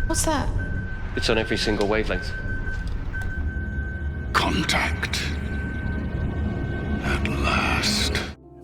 What's that? It's on every single wavelength. Contact. At last.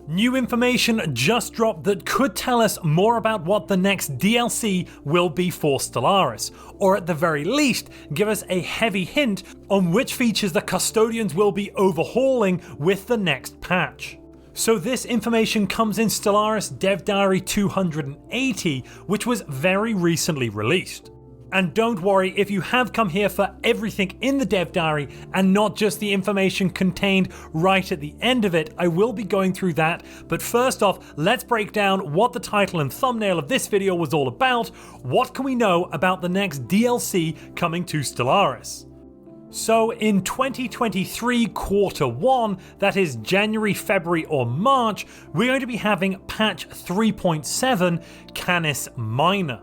New information just dropped that could tell us more about what the next DLC will be for Stellaris, or at the very least give us a heavy hint on which features the custodians will be overhauling with the next patch. So this information comes in Stellaris Dev Diary 280, which was very recently released. And don't worry if you have come here for everything in the dev diary and not just the information contained right at the end of it. I will be going through that, but first off, let's break down what the title and thumbnail of this video was all about. What can we know about the next DLC coming to Stellaris? So in 2023 quarter 1, that is January, February or March, we're going to be having patch 3.7 Canis Minor.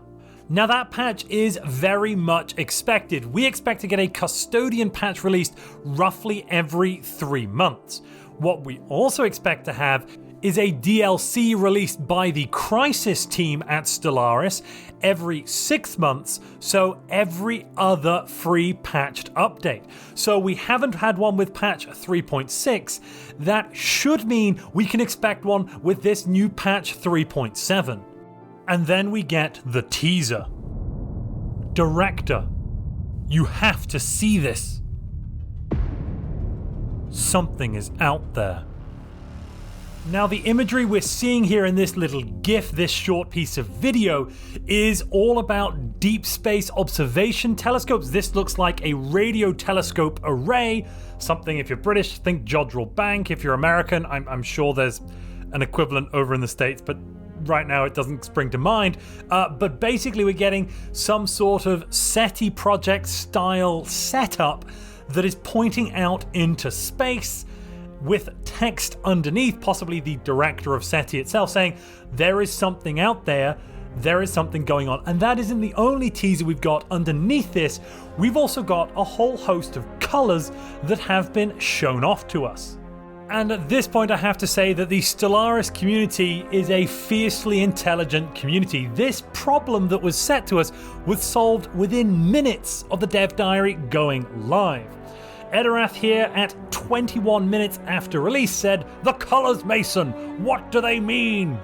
Now that patch is very much expected. We expect to get a custodian patch released roughly every 3 months. What we also expect to have is a DLC released by the Crisis team at Stellaris every 6 months, so every other free patched update. So we haven't had one with patch 3.6. That should mean we can expect one with this new patch 3.7. And then we get the teaser. Director, you have to see this. Something is out there. Now the imagery we're seeing here in this little GIF, this short piece of video, is all about deep space observation telescopes. This looks like a radio telescope array. Something, if you're British, think Jodrell Bank. If you're American, I'm sure there's an equivalent over in the States, but right now it doesn't spring to mind. But basically we're getting some sort of SETI project style setup that is pointing out into space with text underneath, possibly the director of SETI itself, saying there is something out there, there is something going on. And that isn't the only teaser we've got underneath this. We've also got a whole host of colors that have been shown off to us. And at this point I have to say that the Stellaris community is a fiercely intelligent community. This problem that was set to us was solved within minutes of the dev diary going live. Edirath here at 21 minutes after release said, "The colours, Mason, what do they mean?"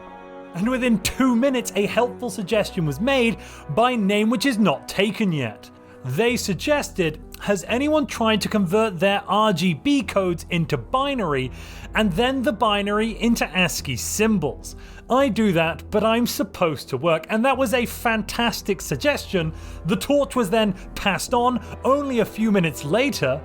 And within 2 minutes a helpful suggestion was made by name which is not taken yet. They suggested, has anyone tried to convert their RGB codes into binary and then the binary into ASCII symbols? I do that, but I'm supposed to work, and that was a fantastic suggestion. The torch was then passed on only a few minutes later.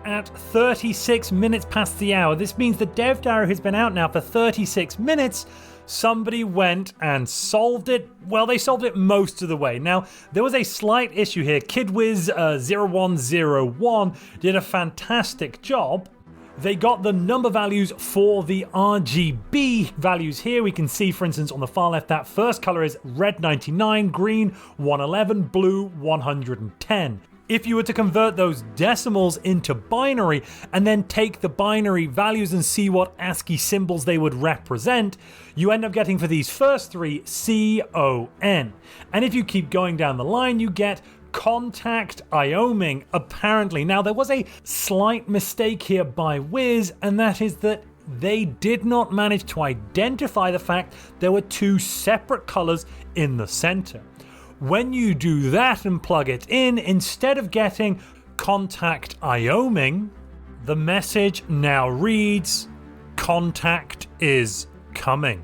At 36 minutes past the hour, this means the dev diary has been out now for 36 minutes. Somebody went and solved it. Well, they solved it most of the way. Now, there was a slight issue here. KidWiz0101 did a fantastic job. They got the number values for the RGB values here. We can see, for instance, on the far left, that first color is red 99, green 111, blue 110. If you were to convert those decimals into binary and then take the binary values and see what ASCII symbols they would represent, you end up getting for these first three CON. And if you keep going down the line, you get contact Ioming, apparently. Now, there was a slight mistake here by Wiz, and that is that they did not manage to identify the fact there were two separate colors in the center. When you do that and plug it in, instead of getting contact Ioming, the message now reads, contact is coming.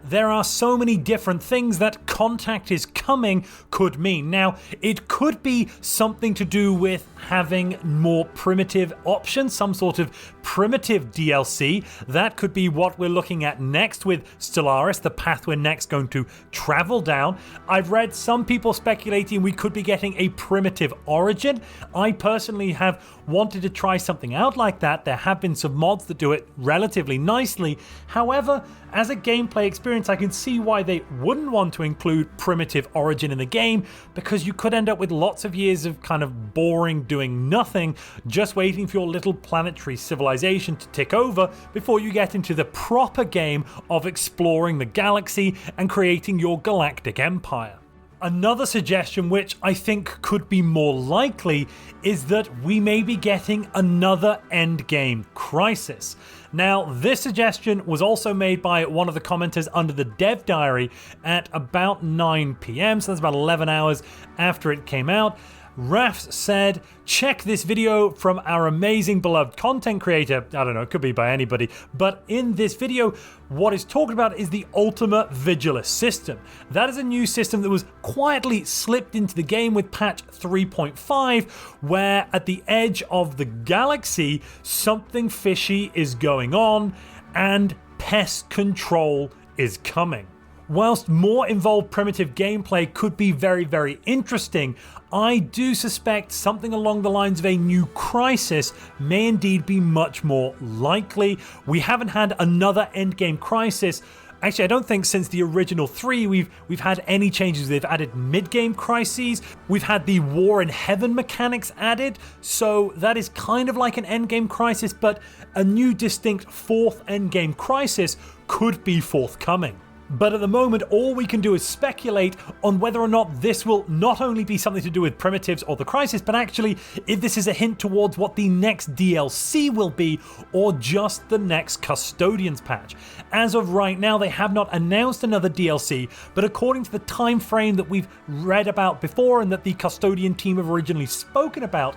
There are so many different things that contact is coming could mean. Now, it could be something to do with having more primitive options, some sort of primitive DLC. That could be what we're looking at next with Stellaris, the path we're next going to travel down. I've read some people speculating we could be getting a primitive origin. I personally have wanted to try something out like that. There have been some mods that do it relatively nicely. However, as a gameplay experience, I can see why they wouldn't want to include primitive origin in the game, because you could end up with lots of years of kind of boring doing nothing, just waiting for your little planetary civilization to tick over before you get into the proper game of exploring the galaxy and creating your galactic empire. Another suggestion, which I think could be more likely, is that we may be getting another endgame crisis. Now, this suggestion was also made by one of the commenters under the dev diary at about 9 PM, so that's about 11 hours after it came out. Rafs said, check this video from our amazing beloved content creator. I don't know, it could be by anybody. But in this video, what is talked about is the Ultima Vigilis system. That is a new system that was quietly slipped into the game with patch 3.5, where at the edge of the galaxy, something fishy is going on and pest control is coming. Whilst more involved primitive gameplay could be very, very interesting, I do suspect something along the lines of a new crisis may indeed be much more likely. We haven't had another endgame crisis. Actually, I don't think since the original 3 we've had any changes. They've added mid-game crises. We've had the War in Heaven mechanics added. So that is kind of like an endgame crisis, but a new distinct fourth endgame crisis could be forthcoming. But at the moment, all we can do is speculate on whether or not this will not only be something to do with primitives or the crisis, but actually if this is a hint towards what the next DLC will be, or just the next Custodians patch. As of right now, they have not announced another DLC, but according to the time frame that we've read about before and that the Custodian team have originally spoken about,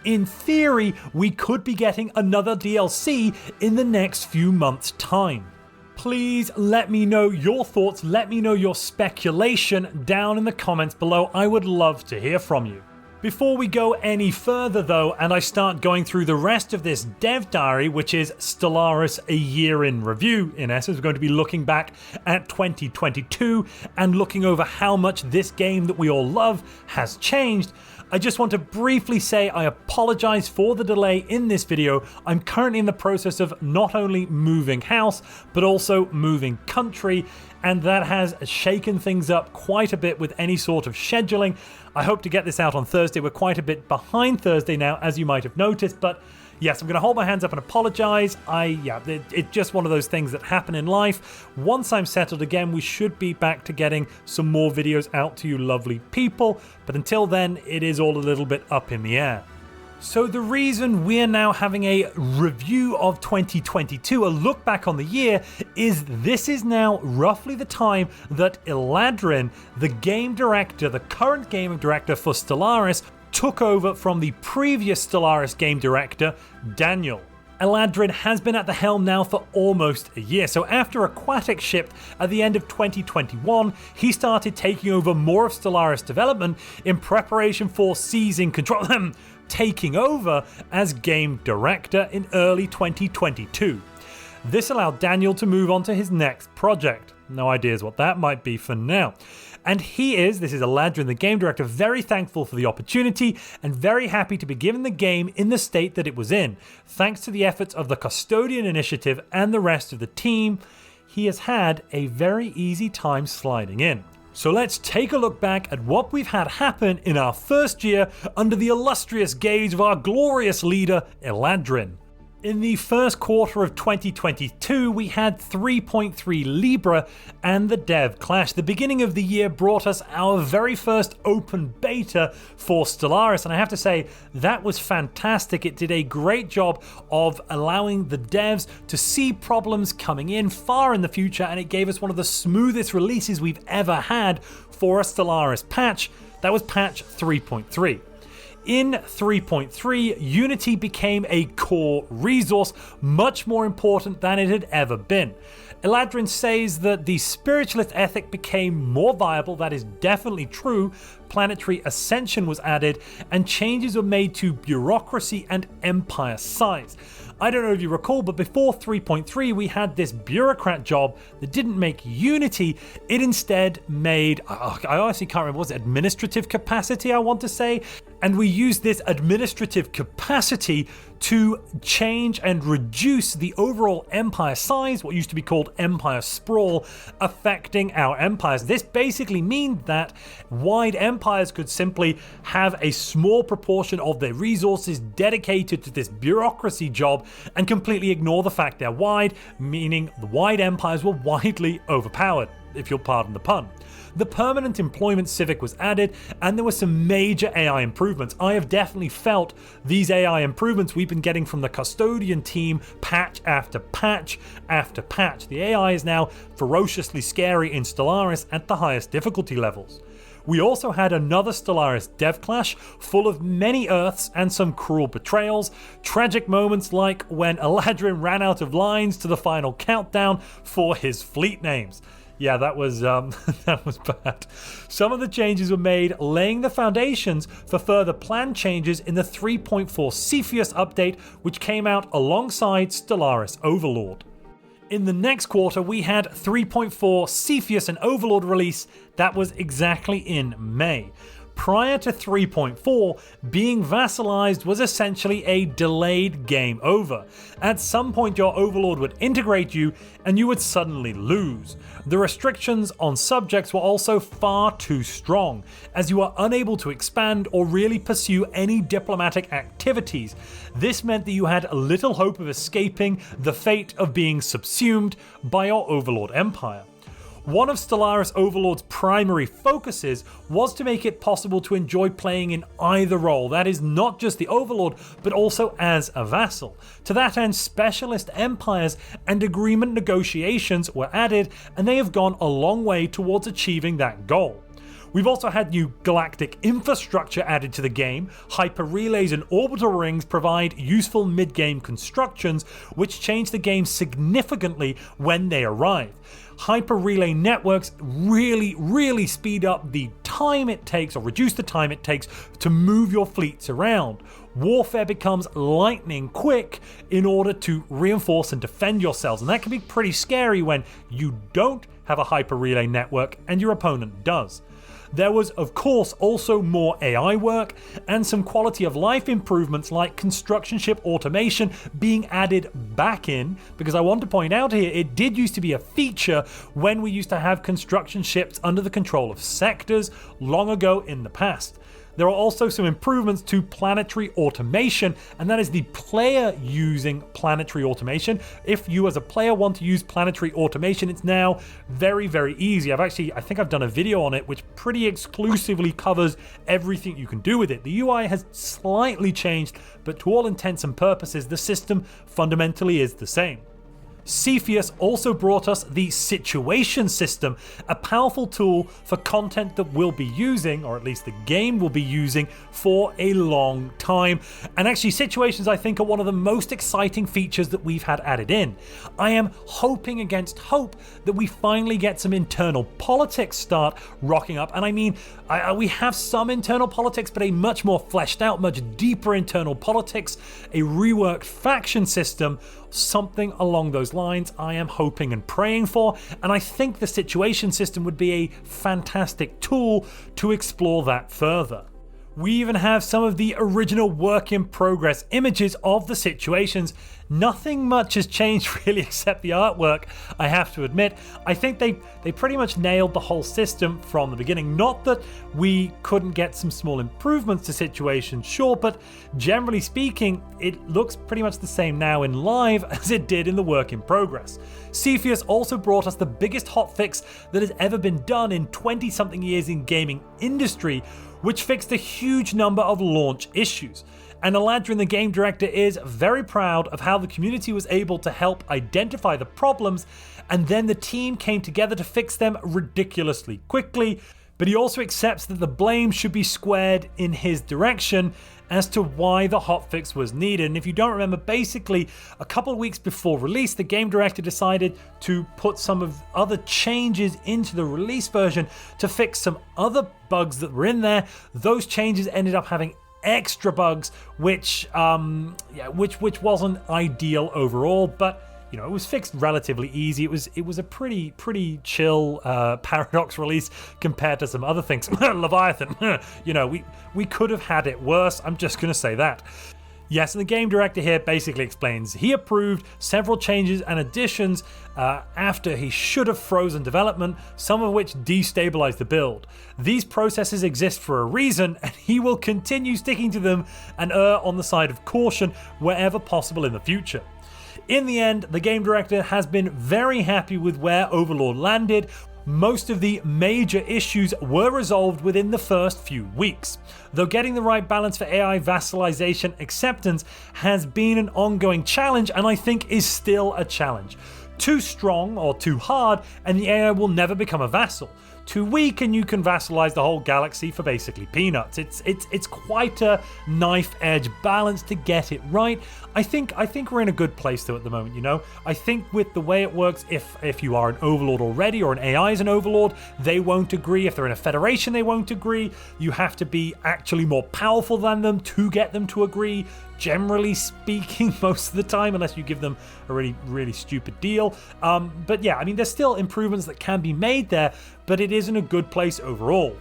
in theory, we could be getting another DLC in the next few months' time. Please let me know your thoughts, let me know your speculation down in the comments below. I would love to hear from you. Before we go any further though, and I start going through the rest of this dev diary, which is Stellaris a year in review, in essence, we're going to be looking back at 2022 and looking over how much this game that we all love has changed. I just want to briefly say I apologize for the delay in this video. I'm currently in the process of not only moving house, but also moving country, and that has shaken things up quite a bit with any sort of scheduling. I hope to get this out on Thursday. We're quite a bit behind Thursday now, as you might have noticed, but yes, I'm going to hold my hands up and apologize. It's just one of those things that happen in life. Once I'm settled again, we should be back to getting some more videos out to you lovely people. But until then, it is all a little bit up in the air. So the reason we're now having a review of 2022, a look back on the year, is this is now roughly the time that Eladrin, the game director, the current game director for Stellaris, took over from the previous Stellaris game director, Daniel. Eladrin has been at the helm now for almost a year, so after Aquatic shipped at the end of 2021, he started taking over more of Stellaris development in preparation for seizing control, taking over as game director in early 2022. This allowed Daniel to move on to his next project. No ideas what that might be for now. And this is Eladrin, the game director, very thankful for the opportunity and very happy to be given the game in the state that it was in. Thanks to the efforts of the Custodian Initiative and the rest of the team, he has had a very easy time sliding in. So let's take a look back at what we've had happen in our first year under the illustrious gaze of our glorious leader, Eladrin. In the first quarter of 2022, we had 3.3 Libra and the dev clash. The beginning of the year brought us our very first open beta for Stellaris, and I have to say, that was fantastic. It did a great job of allowing the devs to see problems coming in far in the future, and it gave us one of the smoothest releases we've ever had for a Stellaris patch. That was patch 3.3. In 3.3, Unity became a core resource, much more important than it had ever been. Eladrin says that the spiritualist ethic became more viable. That is definitely true. Planetary ascension was added, and changes were made to bureaucracy and empire size. I don't know if you recall, but before 3.3, we had this bureaucrat job that didn't make Unity. It instead made, I honestly can't remember, was it administrative capacity, I want to say? And we used this administrative capacity to change and reduce the overall empire size, what used to be called empire sprawl, affecting our empires. This basically means that wide empires could simply have a small proportion of their resources dedicated to this bureaucracy job and completely ignore the fact they're wide, meaning the wide empires were widely overpowered. if you'll pardon the pun. The permanent employment civic was added, and there were some major AI improvements. I have definitely felt these AI improvements we've been getting from the custodian team patch after patch after patch. The AI is now ferociously scary in Stellaris at the highest difficulty levels. We also had another Stellaris dev clash full of many Earths and some cruel betrayals, tragic moments like when Eladrin ran out of lines to the final countdown for his fleet names. Yeah, that was that was bad. Some of the changes were made laying the foundations for further planned changes in the 3.4 Cepheus update, which came out alongside Stellaris Overlord. In the next quarter, we had 3.4 Cepheus and Overlord release. That was exactly in May. Prior to 3.4, being vassalized was essentially a delayed game over. At some point your overlord would integrate you and you would suddenly lose. The restrictions on subjects were also far too strong, as you are unable to expand or really pursue any diplomatic activities. This meant that you had little hope of escaping the fate of being subsumed by your overlord empire. One of Stellaris Overlord's primary focuses was to make it possible to enjoy playing in either role, that is, not just the Overlord, but also as a vassal. To that end, specialist empires and agreement negotiations were added, and they have gone a long way towards achieving that goal. We've also had new galactic infrastructure added to the game. Hyper relays and orbital rings provide useful mid-game constructions, which change the game significantly when they arrive. Hyper relay networks really speed up the time it takes, or reduce the time it takes, to move your fleets around. Warfare becomes lightning quick in order to reinforce and defend yourselves, and that can be pretty scary when you don't have a hyper relay network and your opponent does. There was, of course, also more AI work and some quality of life improvements like construction ship automation being added back in, because I want to point out here, it did used to be a feature when we used to have construction ships under the control of sectors long ago in the past. There are also some improvements to planetary automation, and that is the player using planetary automation. If you as a player want to use planetary automation, it's now very easy. I think I've done a video on it which pretty exclusively covers everything you can do with it. The UI has slightly changed, but to all intents and purposes, the system fundamentally is the same. Cepheus also brought us the situation system, a powerful tool for content that we'll be using, or at least the game will be using, for a long time. And actually, situations I think are one of the most exciting features that we've had added in. I am hoping against hope that we finally get some internal politics start rocking up. And I mean, we have some internal politics, but a much more fleshed out, much deeper internal politics, a reworked faction system, something along those lines I am hoping and praying for, and I think the situation system would be a fantastic tool to explore that further. We even have some of the original work in progress images of the situations. Nothing much has changed really except the artwork, I have to admit. I think they pretty much nailed the whole system from the beginning. Not that we couldn't get some small improvements to situations, sure, but generally speaking, it looks pretty much the same now in live as it did in the work in progress. Cepheus also brought us the biggest hotfix that has ever been done in 20-something years in gaming industry, which fixed a huge number of launch issues. And Eladrin, the game director, is very proud of how the community was able to help identify the problems, and then the team came together to fix them ridiculously quickly. But he also accepts that the blame should be squared in his direction as to why the hotfix was needed. And if you don't remember, basically a couple of weeks before release, the game director decided to put some of other changes into the release version to fix some other bugs that were in there. Those changes ended up having extra bugs, which wasn't ideal overall, but you know, it was fixed relatively easy. It was a pretty chill Paradox release compared to some other things. Leviathan, you know, we could have had it worse. I'm just gonna say that. Yes, and the game director here basically explains he approved several changes and additions after he should have frozen development, some of which destabilized the build. These processes exist for a reason, and he will continue sticking to them and err on the side of caution wherever possible in the future. In the end, the game director has been very happy with where Overlord landed. Most of the major issues were resolved within the first few weeks, though getting the right balance for AI vassalization acceptance has been an ongoing challenge, and I think is still a challenge. Too strong or too hard and the AI will never become a vassal. Too weak and you can vassalize the whole galaxy for basically peanuts. It's quite a knife edge balance to get it right. I think we're in a good place though at the moment, you know. I think with the way it works, if you are an overlord already or an AI is an overlord, they won't agree. If they're in a federation, they won't agree. You have to be actually more powerful than them to get them to agree. Generally speaking, most of the time, unless you give them a really stupid deal. But yeah, I mean, there's still improvements that can be made there, but it is in a good place overall.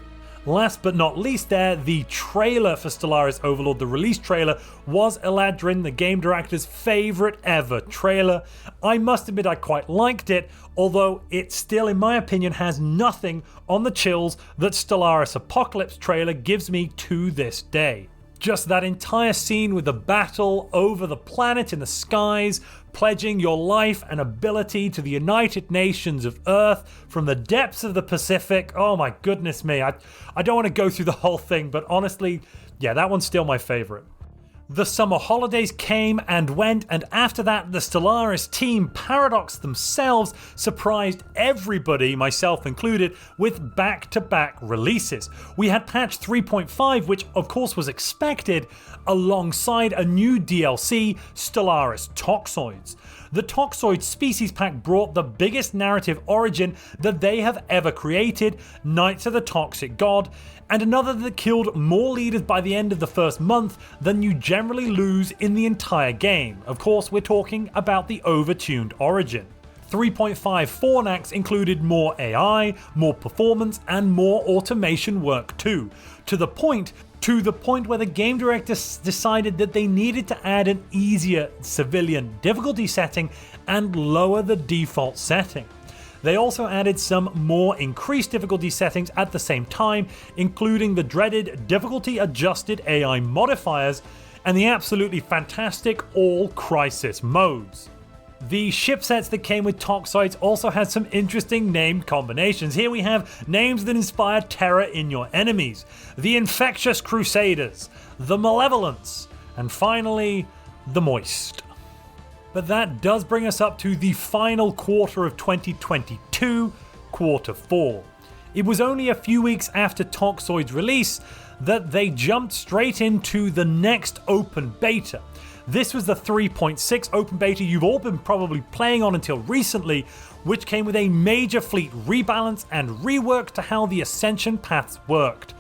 Last but not least there, the trailer for Stellaris Overlord, the release trailer, was Eladrin, the game director's favourite ever trailer. I must admit I quite liked it, although it still, in my opinion, has nothing on the chills that Stellaris Apocalypse trailer gives me to this day. Just that entire scene with the battle over the planet in the skies, pledging your life and ability to the United Nations of Earth from the depths of the Pacific. Oh my goodness me, I don't want to go through the whole thing, but honestly, yeah, that one's still my favorite. The summer holidays came and went, and after that, the Stellaris team, Paradox themselves, surprised everybody, myself included, with back-to-back releases. We had patch 3.5, which of course was expected, alongside a new DLC, Stellaris Toxoids. The Toxoid species pack brought the biggest narrative origin that they have ever created, Knights of the Toxic God, and another that killed more leaders by the end of the first month than you generally lose in the entire game. Of course, we're talking about the overtuned origin. 3.5 Fornax included more AI, more performance, and more automation work too, to the point where the game director decided that they needed to add an easier civilian difficulty setting and lower the default setting. They also added some more increased difficulty settings at the same time, including the dreaded difficulty adjusted AI modifiers and the absolutely fantastic all crisis modes. The ship sets that came with Toxoids also had some interesting named combinations. Here we have names that inspire terror in your enemies: the Infectious Crusaders, the Malevolence, and finally, the Moist. But that does bring us up to the final quarter of 2022, quarter 4. It was only a few weeks after Toxoid's release that they jumped straight into the next open beta. This was the 3.6 open beta you've all been probably playing on until recently, which came with a major fleet rebalance and rework to how the ascension paths worked.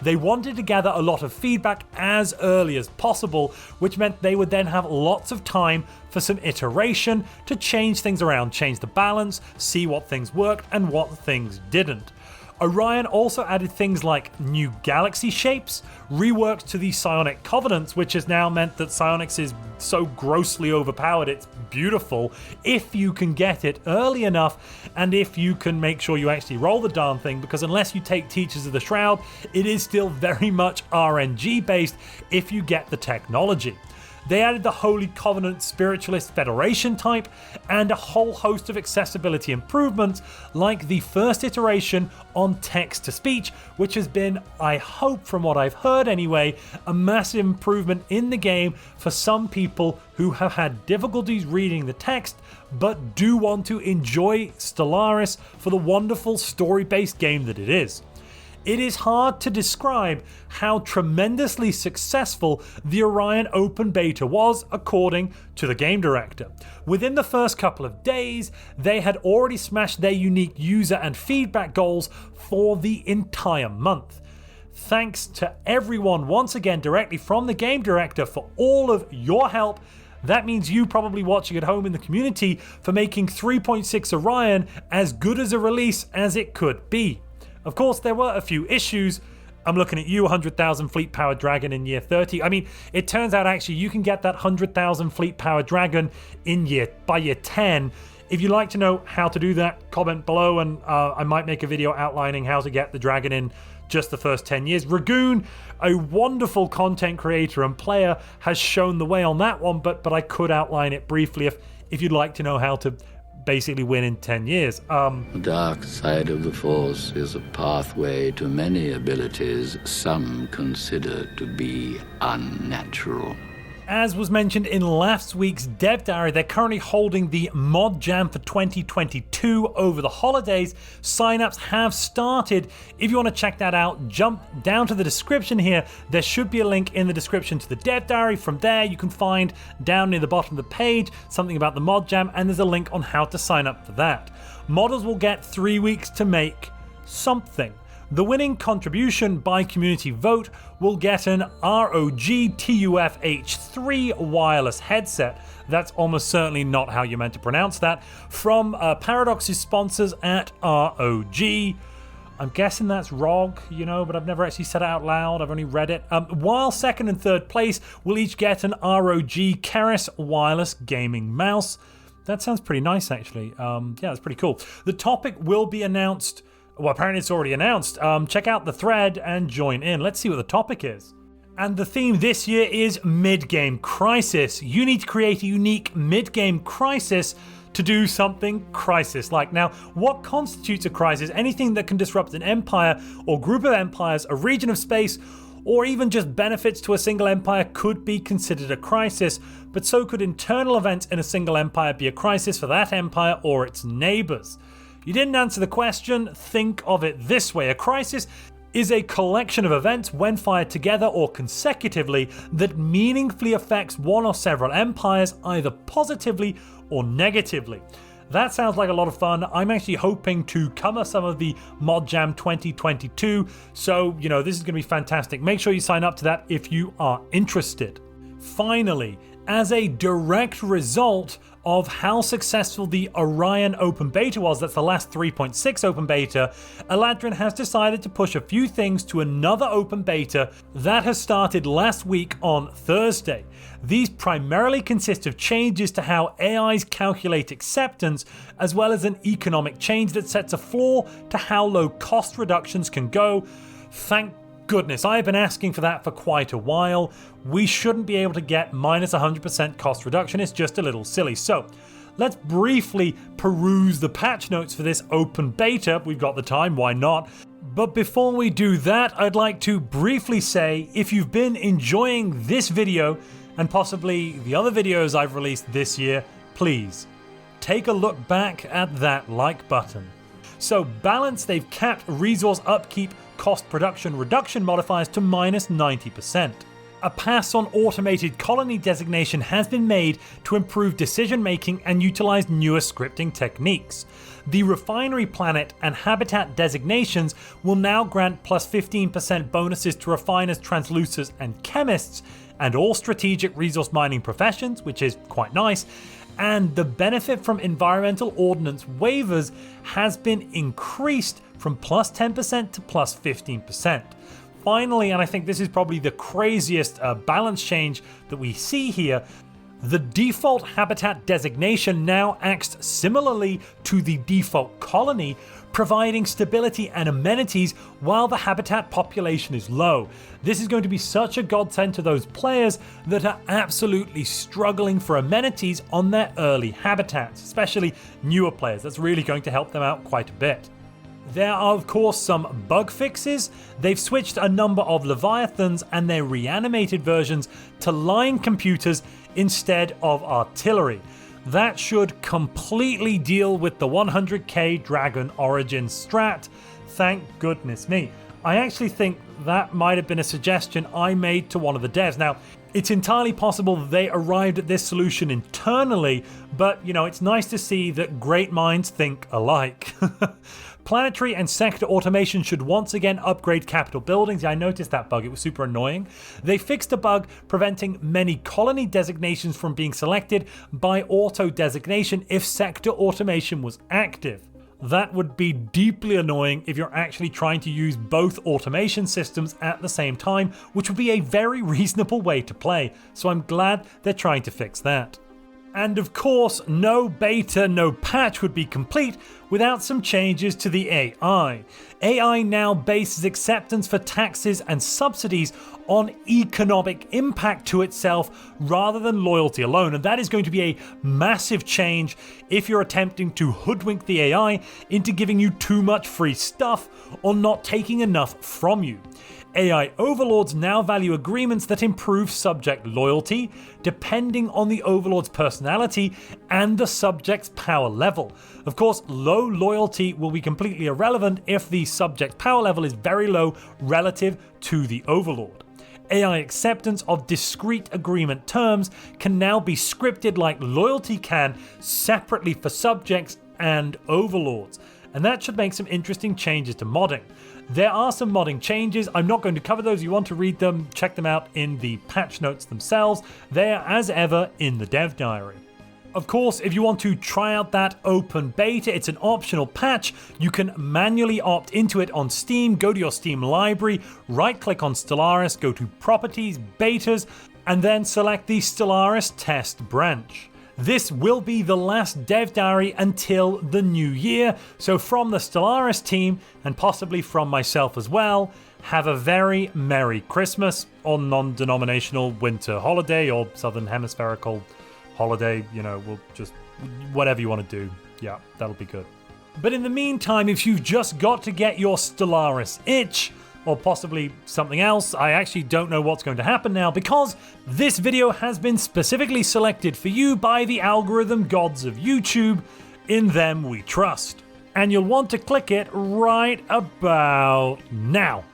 They wanted to gather a lot of feedback as early as possible, which meant they would then have lots of time for some iteration to change things around, change the balance, see what things worked and what things didn't. Orion also added things like new galaxy shapes, reworks to the psionic covenants, which has now meant that psionics is so grossly overpowered it's beautiful if you can get it early enough and if you can make sure you actually roll the darn thing, because unless you take Teachers of the Shroud, it is still very much RNG based if you get the technology. They added the Holy Covenant Spiritualist Federation type and a whole host of accessibility improvements, like the first iteration on text-to-speech, which has been, I hope from what I've heard anyway, a massive improvement in the game for some people who have had difficulties reading the text but do want to enjoy Stellaris for the wonderful story-based game that it is. It is hard to describe how tremendously successful the Orion open beta was, according to the game director. Within the first couple of days, they had already smashed their unique user and feedback goals for the entire month. Thanks to everyone once again directly from the game director for all of your help. That means you probably watching at home in the community for making 3.6 Orion as good as a release as it could be. Of course, there were a few issues. I'm looking at you, 100,000 fleet power dragon in year 30. I mean, it turns out actually you can get that 100,000 fleet power dragon by year 10. If you'd like to know how to do that, comment below and I might make a video outlining how to get the dragon in just the first 10 years. Ragoon, a wonderful content creator and player, has shown the way on that one, but I could outline it briefly if you'd like to know how to basically win in 10 years. The dark side of the Force is a pathway to many abilities some consider to be unnatural. As was mentioned in last week's Dev Diary, they're currently holding the Modjam for 2022 over the holidays. Sign-ups have started. If you want to check that out, jump down to the description here. There should be a link in the description to the Dev Diary. From there, you can find down near the bottom of the page something about the Modjam, and there's a link on how to sign up for that. Modders will get 3 weeks to make something. The winning contribution by community vote will get an ROG TUF H3 wireless headset. That's almost certainly not how you're meant to pronounce that. From Paradox's sponsors at ROG. I'm guessing that's ROG, but I've never actually said it out loud. I've only read it. While second and third place will each get an ROG Canis wireless gaming mouse. That sounds pretty nice, actually. Yeah, that's pretty cool. The topic will be announced. Well, apparently it's already announced. Check out the thread and join in. Let's see what the topic is. And the theme this year is mid-game crisis. You need to create a unique mid-game crisis to do something crisis-like. Now, what constitutes a crisis? Anything that can disrupt an empire or group of empires, a region of space, or even just benefits to a single empire could be considered a crisis, but so could internal events in a single empire be a crisis for that empire or its neighbors. You didn't answer the question. Think of it this way. A crisis is a collection of events when fired together or consecutively that meaningfully affects one or several empires, either positively or negatively. That sounds like a lot of fun. I'm actually hoping to cover some of the Modjam 2022, so this is going to be fantastic. Make sure you sign up to that if you are interested. Finally, as a direct result of how successful the Orion open beta was, that's the last 3.6 open beta, Eladrin has decided to push a few things to another open beta that has started last week on Thursday. These primarily consist of changes to how AIs calculate acceptance, as well as an economic change that sets a floor to how low cost reductions can go. Thank goodness, I have been asking for that for quite a while. We shouldn't be able to get minus 100% cost reduction. It's just a little silly. So let's briefly peruse the patch notes for this open beta. We've got the time, why not? But before we do that, I'd like to briefly say, if you've been enjoying this video and possibly the other videos I've released this year, please take a look back at that like button. So balance, they've capped resource upkeep cost production reduction modifiers to minus 90%. A pass on automated colony designation has been made to improve decision making and utilize newer scripting techniques. The refinery planet and habitat designations will now grant plus 15% bonuses to refiners, translucers, and chemists, and all strategic resource mining professions, which is quite nice. And the benefit from environmental ordnance waivers has been increased from plus 10% to plus 15%. Finally, and I think this is probably the craziest balance change that we see here, the default habitat designation now acts similarly to the default colony, providing stability and amenities while the habitat population is low. This is going to be such a godsend to those players that are absolutely struggling for amenities on their early habitats, especially newer players. That's really going to help them out quite a bit. There are of course some bug fixes. They've switched a number of Leviathans and their reanimated versions to line computers instead of artillery. That should completely deal with the 100k Dragon Origin strat. Thank goodness me. I actually think that might have been a suggestion I made to one of the devs. Now, it's entirely possible that they arrived at this solution internally, but it's nice to see that great minds think alike. Planetary and sector automation should once again upgrade capital buildings. Yeah, I noticed that bug. It was super annoying. They fixed a bug preventing many colony designations from being selected by auto designation if sector automation was active. That would be deeply annoying if you're actually trying to use both automation systems at the same time, which would be a very reasonable way to play. So I'm glad they're trying to fix that. And of course, no beta, no patch would be complete without some changes to the AI. AI now bases acceptance for taxes and subsidies on economic impact to itself rather than loyalty alone, and that is going to be a massive change if you're attempting to hoodwink the AI into giving you too much free stuff or not taking enough from you. AI overlords now value agreements that improve subject loyalty, depending on the overlord's personality and the subject's power level. Of course, low loyalty will be completely irrelevant if the subject's power level is very low relative to the overlord. AI acceptance of discrete agreement terms can now be scripted like loyalty can, separately for subjects and overlords. And that should make some interesting changes to modding. There are some modding changes. I'm not going to cover those. If you want to read them, check them out in the patch notes themselves. They are, as ever, in the dev diary. Of course, if you want to try out that open beta, it's an optional patch. You can manually opt into it on Steam. Go to your Steam library, right-click on Stellaris, go to Properties, Betas, and then select the Stellaris test branch. This will be the last dev diary until the new year, so from the Stellaris team, and possibly from myself as well, have a very Merry Christmas, or non-denominational winter holiday, or Southern Hemispherical holiday, we'll just, whatever you want to do, yeah, that'll be good. But in the meantime, if you've just got to get your Stellaris itch, or possibly something else, I actually don't know what's going to happen now because this video has been specifically selected for you by the algorithm gods of YouTube. In them we trust. And you'll want to click it right about now.